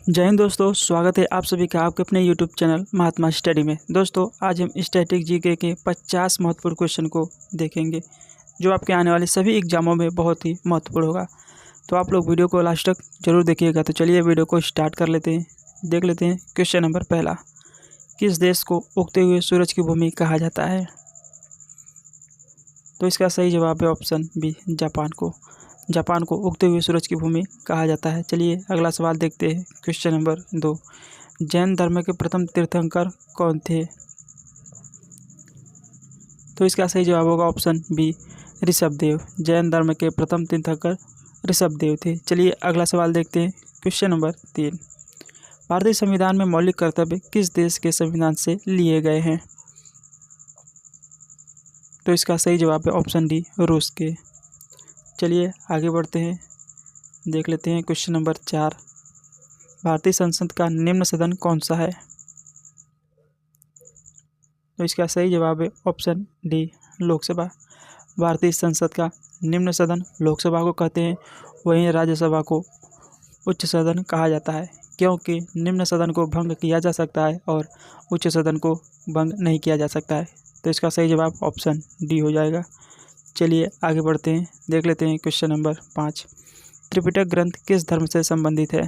जय हिंद दोस्तों, स्वागत है आप सभी का आपके अपने YouTube चैनल महात्मा स्टडी में। दोस्तों आज हम स्टैटिक जीके के 50 महत्वपूर्ण क्वेश्चन को देखेंगे जो आपके आने वाले सभी एग्जामों में बहुत ही महत्वपूर्ण होगा। तो आप लोग वीडियो को लास्ट तक जरूर देखिएगा। तो चलिए वीडियो को स्टार्ट कर लेते हैं। देख लेते हैं क्वेश्चन नंबर पहला। किस देश को उगते हुए सूरज की भूमि कहा जाता है? तो इसका सही जवाब है ऑप्शन बी, जापान को। जापान को उगते हुए सूरज की भूमि कहा जाता है। चलिए अगला सवाल देखते हैं। Question number 2। जैन धर्म के प्रथम तीर्थंकर कौन थे? तो इसका सही जवाब होगा ऑप्शन बी, ऋषभदेव। जैन धर्म के प्रथम तीर्थंकर ऋषभदेव थे। चलिए अगला सवाल देखते हैं। Question number 3। भारतीय संविधान में मौलिक कर्तव्य किस देश के संविधान से लिए गए हैं? तो इसका सही जवाब है ऑप्शन डी, रूस के। चलिए आगे बढ़ते हैं। देख लेते हैं क्वेश्चन नंबर 4। भारतीय संसद का निम्न सदन कौन सा है? तो इसका सही जवाब है ऑप्शन डी, लोकसभा। भारतीय संसद का निम्न सदन लोकसभा को कहते हैं। वहीं राज्यसभा को उच्च सदन कहा जाता है, क्योंकि निम्न सदन को भंग किया जा सकता है और उच्च सदन को भंग नहीं किया जा सकता है। तो इसका सही जवाब ऑप्शन डी हो जाएगा। चलिए आगे बढ़ते हैं। देख लेते हैं क्वेश्चन नंबर 5। त्रिपिटक ग्रंथ किस धर्म से संबंधित है?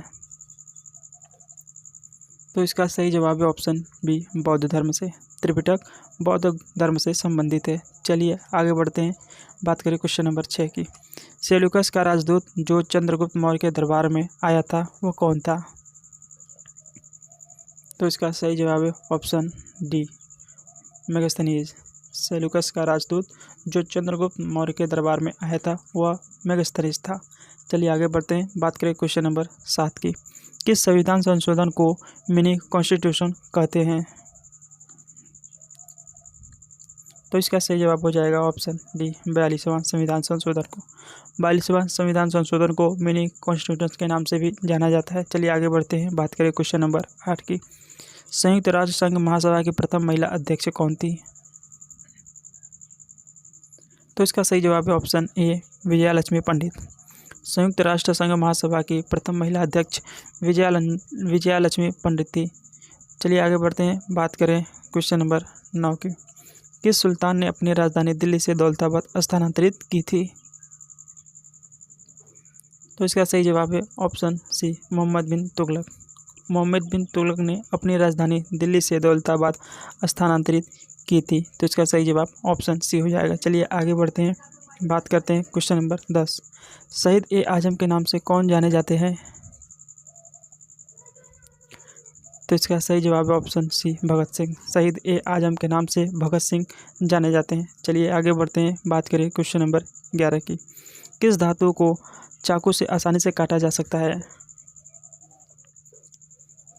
तो इसका सही जवाब है ऑप्शन बी, बौद्ध धर्म से। त्रिपिटक बौद्ध धर्म से संबंधित है। चलिए आगे बढ़ते हैं। बात करें क्वेश्चन नंबर 6 की। सेल्यूकस का राजदूत जो चंद्रगुप्त मौर्य के दरबार में आया था वो कौन था? तो इसका सही जवाब है ऑप्शन डी, मेगास्थनीज। सेल्यूकस का राजदूत जो चंद्रगुप्त मौर्य के दरबार में आया था वह मेगास्थनीज था। चलिए आगे बढ़ते हैं। बात करें क्वेश्चन नंबर 7 की। किस संविधान संशोधन को मिनी कॉन्स्टिट्यूशन कहते हैं? तो इसका सही जवाब हो जाएगा ऑप्शन डी, 42वां संविधान संशोधन को। 42वां संविधान संशोधन को मिनी कॉन्स्टिट्यूशन के नाम से भी जाना जाता है। चलिए आगे बढ़ते हैं। बात करें क्वेश्चन नंबर 8 की। संयुक्त राष्ट्र संघ महासभा की प्रथम महिला अध्यक्ष कौन थी? तो इसका सही जवाब है ऑप्शन ए, विजयालक्ष्मी पंडित। संयुक्त राष्ट्र संघ महासभा की प्रथम महिला अध्यक्ष विजयालक्ष्मी पंडित थी। चलिए आगे बढ़ते हैं। बात करें क्वेश्चन नंबर 9 की। किस सुल्तान ने अपनी राजधानी दिल्ली से दौलताबाद स्थानांतरित की थी? तो इसका सही जवाब है ऑप्शन सी, मोहम्मद बिन तुगलक। मोहम्मद बिन तुगलक ने अपनी राजधानी दिल्ली से दौलताबाद स्थानांतरित की थी। तो इसका सही जवाब ऑप्शन सी हो जाएगा। चलिए आगे बढ़ते हैं। बात करते हैं क्वेश्चन नंबर 10। शहीद ए आजम के नाम से कौन जाने जाते हैं? तो इसका सही जवाब है ऑप्शन सी, भगत सिंह। शहीद ए आजम के नाम से भगत सिंह जाने जाते हैं। चलिए आगे बढ़ते हैं। बात करें क्वेश्चन नंबर 11 की। किस धातु को चाकू से आसानी से काटा जा सकता है?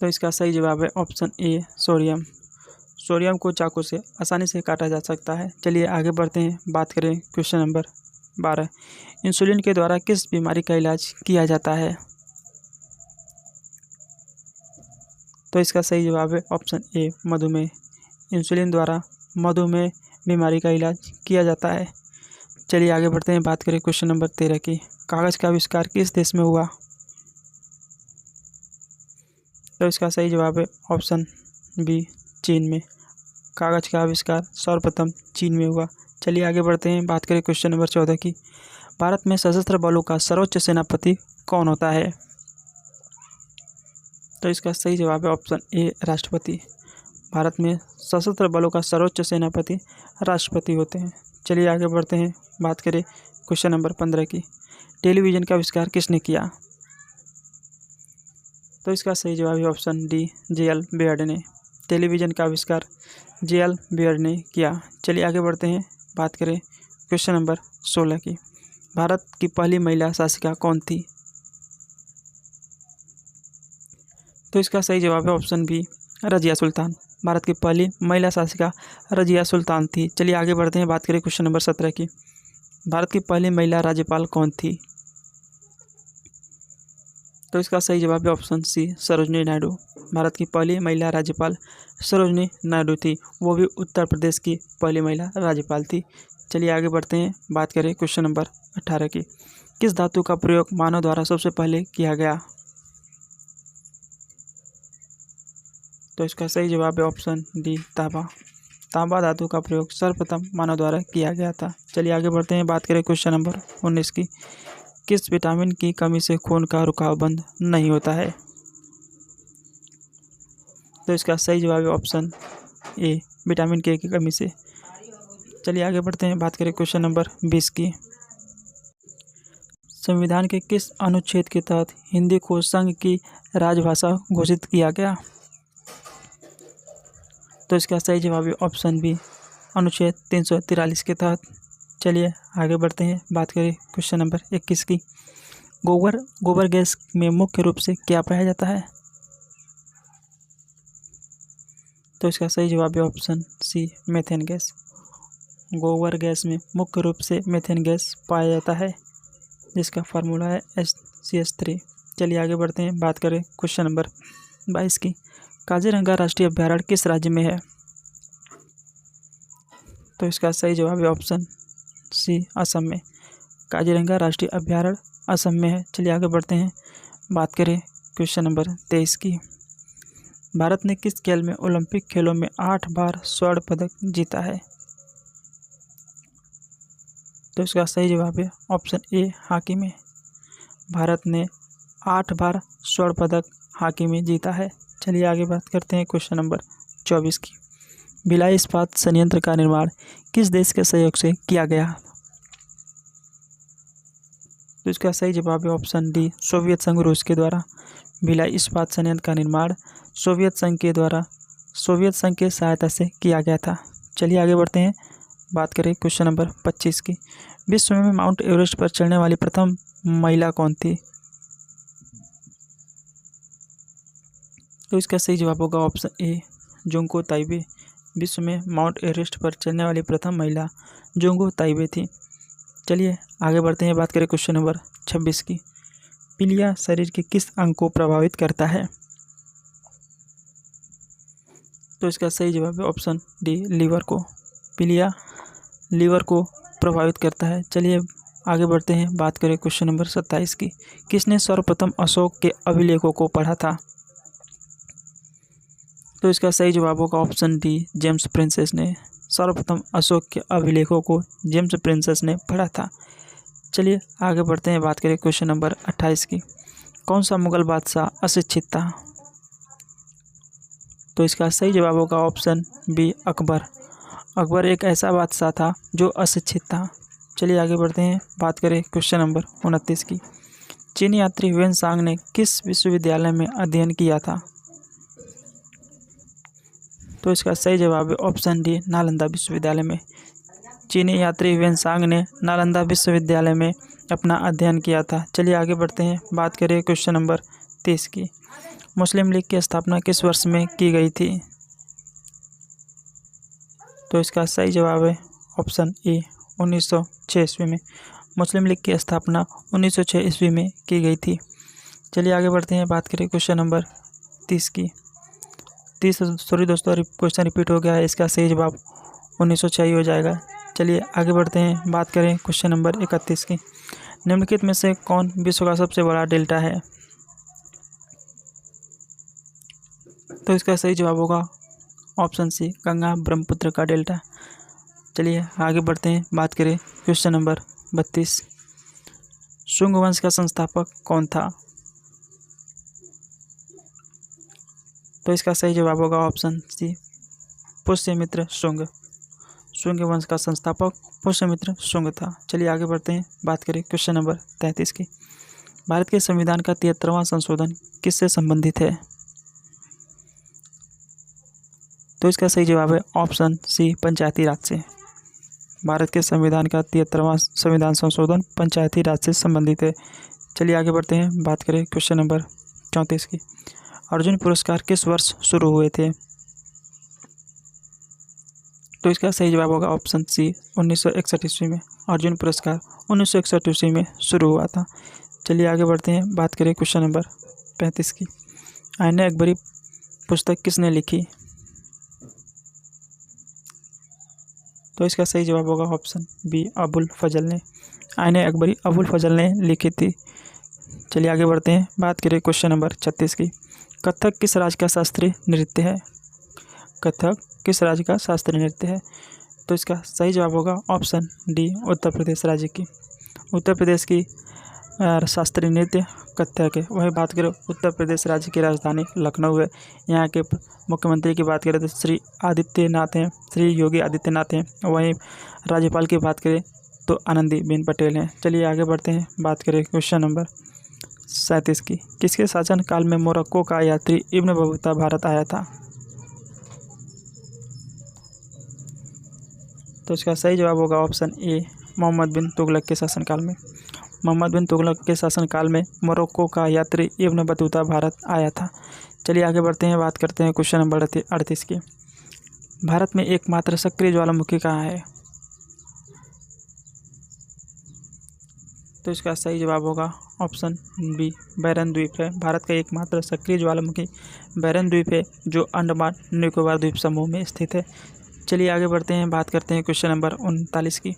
तो इसका सही जवाब है ऑप्शन ए, सोडियम। सोडियम को चाकू से आसानी से काटा जा सकता है। चलिए आगे बढ़ते हैं। बात करें क्वेश्चन नंबर 12। इंसुलिन के द्वारा किस बीमारी का इलाज किया जाता है? तो इसका सही जवाब है ऑप्शन ए, मधुमेह। इंसुलिन द्वारा मधुमेह बीमारी का इलाज किया जाता है। चलिए आगे बढ़ते हैं। बात करें क्वेश्चन नंबर 13 की। कागज़ का आविष्कार किस देश में हुआ? तो इसका सही जवाब है ऑप्शन बी, चीन में। कागज़ का आविष्कार सर्वप्रथम चीन में हुआ। चलिए आगे बढ़ते हैं। बात करें क्वेश्चन नंबर 14 की। भारत में सशस्त्र बलों का सर्वोच्च सेनापति कौन होता है? तो इसका सही जवाब है ऑप्शन ए, राष्ट्रपति। भारत में सशस्त्र बलों का सर्वोच्च सेनापति राष्ट्रपति होते हैं। चलिए आगे बढ़ते हैं। बात करें क्वेश्चन नंबर 15 की। टेलीविज़न का आविष्कार किसने किया? तो इसका सही जवाब है ऑप्शन डी, जे.एल. बेयर्ड ने। टेलीविज़न का आविष्कार जे.एल. बेयर्ड ने किया। चलिए आगे बढ़ते हैं। बात करें क्वेश्चन नंबर 16 की। भारत की पहली महिला शासिका कौन थी? तो इसका सही जवाब है ऑप्शन बी, रजिया सुल्तान। भारत की पहली महिला शासिका रजिया सुल्तान थी। चलिए आगे बढ़ते हैं। बात करें क्वेश्चन नंबर 17 की। भारत की पहली महिला राज्यपाल कौन थी? तो इसका सही जवाब है ऑप्शन सी, सरोजनी नायडू। भारत की पहली महिला राज्यपाल सरोजनी नायडू थी। वो भी उत्तर प्रदेश की पहली महिला राज्यपाल थी। चलिए आगे बढ़ते हैं। बात करें क्वेश्चन नंबर 18 की। किस धातु का प्रयोग मानव द्वारा सबसे पहले किया गया? तो इसका सही जवाब है ऑप्शन डी तांबा। तांबा धातु का प्रयोग सर्वप्रथम मानव द्वारा किया गया था। चलिए आगे बढ़ते हैं, बात करें क्वेश्चन नंबर 19 की। किस विटामिन की कमी से खून का रुकाव बंद नहीं होता है? तो इसका सही जवाब है ऑप्शन ए विटामिन के की कमी से। चलिए आगे बढ़ते हैं, बात करें क्वेश्चन नंबर 20 की। संविधान के किस अनुच्छेद के तहत हिंदी को संघ की राजभाषा घोषित किया गया? तो इसका सही जवाब है ऑप्शन बी अनुच्छेद 343 के तहत। चलिए आगे बढ़ते हैं, बात करें क्वेश्चन नंबर 21 की। गोबर गैस में मुख्य रूप से क्या पाया जाता है? तो इसका सही जवाब है ऑप्शन सी मेथेन गैस। गोबर गैस में मुख्य रूप से मेथेन गैस पाया जाता है, जिसका फार्मूला है HCH3। चलिए आगे बढ़ते हैं, बात करें क्वेश्चन नंबर 22 की। काजीरंगा राष्ट्रीय अभयारण्य किस राज्य में है? तो इसका सही जवाब है ऑप्शन सी असम में। काजीरंगा राष्ट्रीय अभयारण्य असम में है। चलिए आगे बढ़ते हैं, बात करें क्वेश्चन नंबर 23 की। भारत ने किस खेल में ओलंपिक खेलों में 8 बार स्वर्ण पदक जीता है? तो इसका सही जवाब है ऑप्शन ए हॉकी में। भारत ने 8 बार स्वर्ण पदक हॉकी में जीता है। चलिए आगे बात करते हैं क्वेश्चन नंबर 24 की। भिलाई इस्पात संयंत्र का निर्माण किस देश के सहयोग से किया गया? तो इसका सही जवाब है ऑप्शन डी सोवियत संघ रूस के द्वारा। भिलाई इस्पात संयंत्र का निर्माण सोवियत संघ के सहायता से किया गया था। चलिए आगे बढ़ते हैं, बात करें क्वेश्चन नंबर 25 की। विश्व में माउंट एवरेस्ट पर चढ़ने वाली प्रथम महिला कौन थी? तो इसका सही जवाब होगा ऑप्शन ए जोंगको ताइबे। विश्व में माउंट एवरेस्ट पर चढ़ने वाली प्रथम महिला जोंगको ताइबे थी। चलिए आगे बढ़ते हैं, बात करें क्वेश्चन नंबर 26 की। पीलिया शरीर के किस अंग को प्रभावित करता है? तो इसका सही जवाब है ऑप्शन डी लीवर को। पीलिया लीवर को प्रभावित करता है। चलिए आगे बढ़ते हैं, बात करें क्वेश्चन नंबर 27 की। किसने सर्वप्रथम अशोक के अभिलेखों को पढ़ा था? तो इसका सही जवाब होगा ऑप्शन डी जेम्स प्रिंसेस ने। सर्वप्रथम अशोक के अभिलेखों को जेम्स प्रिंसेस ने पढ़ा था। चलिए आगे बढ़ते हैं, बात करें क्वेश्चन नंबर 28 की। कौन सा मुगल बादशाह अशिक्षित था? तो इसका सही जवाब होगा ऑप्शन बी अकबर। अकबर एक ऐसा बादशाह था जो अशिक्षित था। चलिए आगे बढ़ते हैं, बात करें क्वेश्चन नंबर 29 की। चीनी यात्री ह्वेनसांग ने किस विश्वविद्यालय में अध्ययन किया था? तो इसका सही जवाब है ऑप्शन डी नालंदा विश्वविद्यालय में। चीनी यात्री ह्वेनसांग ने नालंदा विश्वविद्यालय में अपना अध्ययन किया था। चलिए आगे बढ़ते हैं, बात करें क्वेश्चन नंबर 30 की। मुस्लिम लीग की स्थापना किस वर्ष में की गई थी? तो इसका सही जवाब है ऑप्शन ए 1906 ईस्वी में। मुस्लिम लीग की स्थापना 1906 ईस्वी में की गई थी। चलिए आगे बढ़ते हैं, बात करें क्वेश्चन नंबर 30 की। दोस्तों क्वेश्चन रिपीट हो गया है, इसका सही जवाब 1906 ही हो जाएगा। चलिए आगे बढ़ते हैं, बात करें क्वेश्चन नंबर 31 की। निम्नलिखित में से कौन विश्व का सबसे बड़ा डेल्टा है? तो इसका सही जवाब होगा ऑप्शन सी गंगा ब्रह्मपुत्र का डेल्टा। चलिए आगे बढ़ते हैं, बात करें क्वेश्चन नंबर 32। शुंग वंश का संस्थापक कौन था? तो इसका सही जवाब होगा ऑप्शन सी पुष्यमित्र शुंग। शुंग वंश का संस्थापक पुष्यमित्र शुंग था। चलिए आगे बढ़ते हैं, बात करें क्वेश्चन नंबर 33 की। भारत के संविधान का 73वां संशोधन किससे संबंधित है? तो इसका सही जवाब है ऑप्शन सी पंचायती राज से। भारत के संविधान का 73वां संविधान संशोधन पंचायती राज से संबंधित है। चलिए आगे बढ़ते हैं, बात करें क्वेश्चन नंबर 34 की। अर्जुन पुरस्कार किस वर्ष शुरू हुए थे? तो इसका सही जवाब होगा ऑप्शन सी 1961 ईस्वी में। अर्जुन पुरस्कार 1961 ईस्वी में शुरू हुआ था। चलिए आगे बढ़ते हैं, बात करें क्वेश्चन नंबर 35 की। आईने अकबरी पुस्तक किसने लिखी? तो इसका सही जवाब होगा ऑप्शन बी अबुल फजल ने। आईने अकबरी अबुल फजल ने लिखी थी। चलिए आगे बढ़ते हैं, बात करें क्वेश्चन नंबर 36 की। कथक किस राज्य का शास्त्रीय नृत्य है? कथक किस राज्य का शास्त्रीय नृत्य है? तो इसका सही जवाब होगा ऑप्शन डी, उत्तर प्रदेश राज्य की। उत्तर प्रदेश की शास्त्रीय नृत्य कथक है। वही बात करें उत्तर प्रदेश राज्य की राजधानी लखनऊ है। यहाँ के मुख्यमंत्री की बात करें तो श्री आदित्यनाथ हैं, श्री योगी आदित्यनाथ हैं। वहीं राज्यपाल की बात करें तो आनंदीबेन पटेल हैं। चलिए आगे बढ़ते हैं, बात करें क्वेश्चन नंबर 37 की। किसके शासनकाल में मोरक्को का यात्री इब्न बतूता भारत आया था? तो इसका सही जवाब होगा ऑप्शन ए, मोहम्मद बिन तुगलक के शासनकाल में। मोहम्मद बिन तुगलक के शासनकाल में मोरक्को का यात्री इब्न बतूता भारत आया था। चलिए आगे बढ़ते हैं, बात करते हैं क्वेश्चन नंबर 38 की। भारत में एकमात्र सक्रिय ज्वालामुखी कहाँ है? तो इसका सही जवाब होगा ऑप्शन बी, बैरन द्वीप है। भारत का एकमात्र सक्रिय ज्वालामुखी बैरन द्वीप है, जो अंडमान निकोबार द्वीप समूह में स्थित है। चलिए आगे बढ़ते हैं, बात करते हैं क्वेश्चन नंबर 39 की।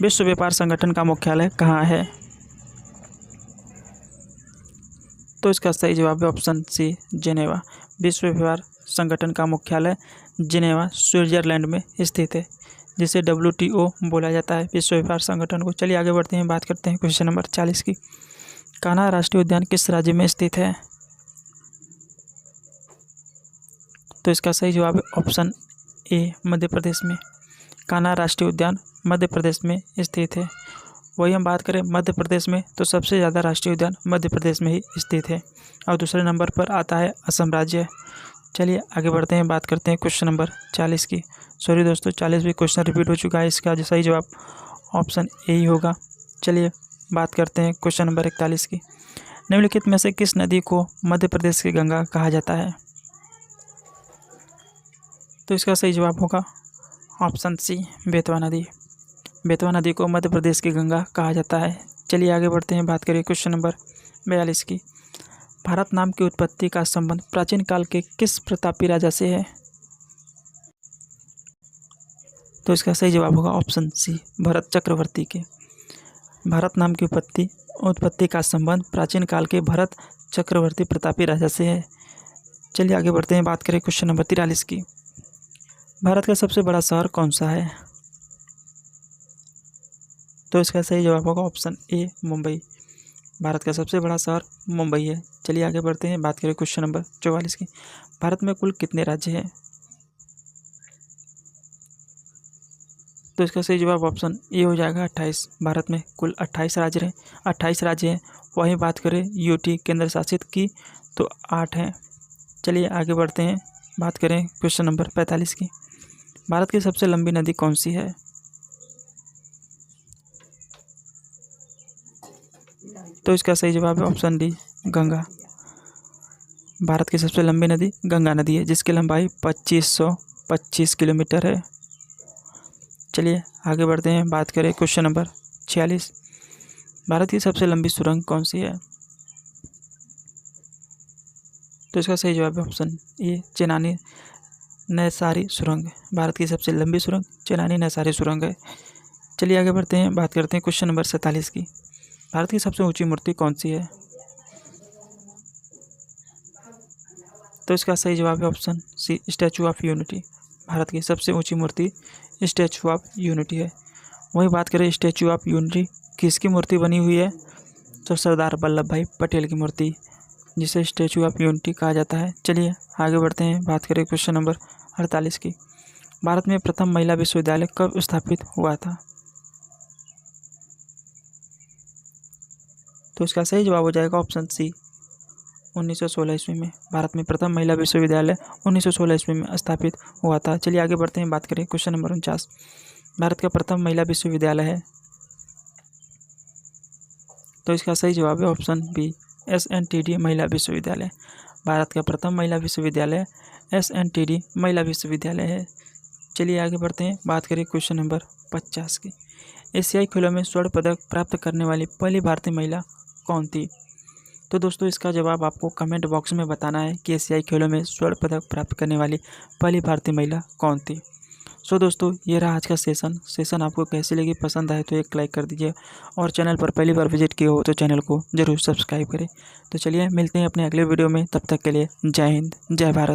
विश्व व्यापार संगठन का मुख्यालय कहाँ है? तो इसका सही जवाब है ऑप्शन सी, जिनेवा। विश्व व्यापार संगठन का मुख्यालय जिनेवा स्विट्जरलैंड में स्थित है, जिसे WTO बोला जाता है, विश्व व्यापार संगठन को। चलिए आगे बढ़ते हैं, बात करते हैं क्वेश्चन नंबर 40 की। कान्हा राष्ट्रीय उद्यान किस राज्य में स्थित है? तो इसका सही जवाब है ऑप्शन ए, मध्य प्रदेश में। कान्हा राष्ट्रीय उद्यान मध्य प्रदेश में स्थित है। वही हम बात करें मध्य प्रदेश में तो सबसे ज़्यादा राष्ट्रीय उद्यान मध्य प्रदेश में ही स्थित है, और दूसरे नंबर पर आता है असम राज्य। चलिए आगे बढ़ते हैं, बात करते हैं क्वेश्चन नंबर 40 की। सॉरी दोस्तों, 40 भी क्वेश्चन रिपीट हो चुका है। इसका सही जवाब ऑप्शन ए ही होगा। चलिए बात करते हैं क्वेश्चन नंबर 41 की। निम्नलिखित में से किस नदी को मध्य प्रदेश की गंगा कहा जाता है? तो इसका सही जवाब होगा ऑप्शन सी, बेतवा नदी। बेतवा नदी को मध्य प्रदेश की गंगा कहा जाता है। चलिए आगे बढ़ते हैं, बात करें क्वेश्चन नंबर 42 की। भारत नाम की उत्पत्ति का संबंध प्राचीन काल के किस प्रतापी राजा से है? तो इसका सही जवाब होगा ऑप्शन सी, भरत चक्रवर्ती के। भारत नाम की उत्पत्ति का संबंध प्राचीन काल के भरत चक्रवर्ती प्रतापी राजा से है। चलिए आगे बढ़ते हैं, बात करें क्वेश्चन नंबर 43 की। भारत का सबसे बड़ा शहर कौन सा है? तो इसका सही जवाब होगा ऑप्शन ए, मुंबई। भारत का सबसे बड़ा शहर मुंबई है। चलिए आगे बढ़ते हैं, बात करें क्वेश्चन नंबर 44 की। भारत में कुल कितने राज्य हैं? तो इसका सही जवाब ऑप्शन ए हो जाएगा 28। भारत में कुल 28 राज्य हैं। वहीं बात करें यूटी केंद्र शासित की तो 8 हैं। चलिए आगे बढ़ते हैं, बात करें क्वेश्चन नंबर 45 की। भारत की सबसे लंबी नदी कौन सी है? तो इसका सही जवाब है ऑप्शन डी, गंगा। भारत की सबसे लंबी नदी गंगा नदी है, जिसकी लंबाई 2525 किलोमीटर है। चलिए आगे बढ़ते हैं, बात करें क्वेश्चन नंबर 46। भारत की सबसे लंबी सुरंग कौन सी है? तो इसका सही जवाब है ऑप्शन ए, चेनानी नैसारी सुरंग। भारत की सबसे लंबी सुरंग चेनानी नैसारी सुरंग है। चलिए आगे बढ़ते हैं, बात करते हैं क्वेश्चन नंबर 47 की। भारत की सबसे ऊंची मूर्ति कौन सी है? तो इसका सही जवाब है option C, Statue of Unity. Bharat की सबसे ऊंची मूर्ति स्टैचू ऑफ यूनिटी है। वही बात करें स्टैचू ऑफ यूनिटी किसकी मूर्ति बनी हुई है? तो सरदार वल्लभ भाई पटेल की मूर्ति, जिसे स्टैचू ऑफ यूनिटी कहा जाता है। चलिए आगे बढ़ते हैं, बात करें क्वेश्चन नंबर 48 की। भारत में प्रथम महिला विश्वविद्यालय कब स्थापित हुआ था? तो इसका सही जवाब हो जाएगा ऑप्शन सी, 1916 ईस्वी में। भारत में प्रथम महिला विश्वविद्यालय 1916 ईस्वी में स्थापित हुआ था। चलिए आगे बढ़ते हैं, बात करें क्वेश्चन नंबर 49। भारत का प्रथम महिला विश्वविद्यालय है? तो इसका सही जवाब है ऑप्शन बी, SNTD महिला विश्वविद्यालय। भारत का प्रथम महिला विश्वविद्यालय SNTD महिला विश्वविद्यालय है। चलिए आगे बढ़ते हैं, बात करें क्वेश्चन नंबर 50 की। एशियाई खेलों में स्वर्ण पदक प्राप्त करने वाली पहली भारतीय महिला कौन थी? तो दोस्तों इसका जवाब आपको कमेंट बॉक्स में बताना है कि एशियाई खेलों में स्वर्ण पदक प्राप्त करने वाली पहली भारतीय महिला कौन थी। सो दोस्तों, ये रहा आज का सेशन आपको कैसी लगी, पसंद आए तो एक लाइक कर दीजिए और चैनल पर पहली बार विजिट किए हो तो चैनल को ज़रूर सब्सक्राइब करें। तो चलिए मिलते हैं अपने अगले वीडियो में, तब तक के लिए जय हिंद, जय भारत।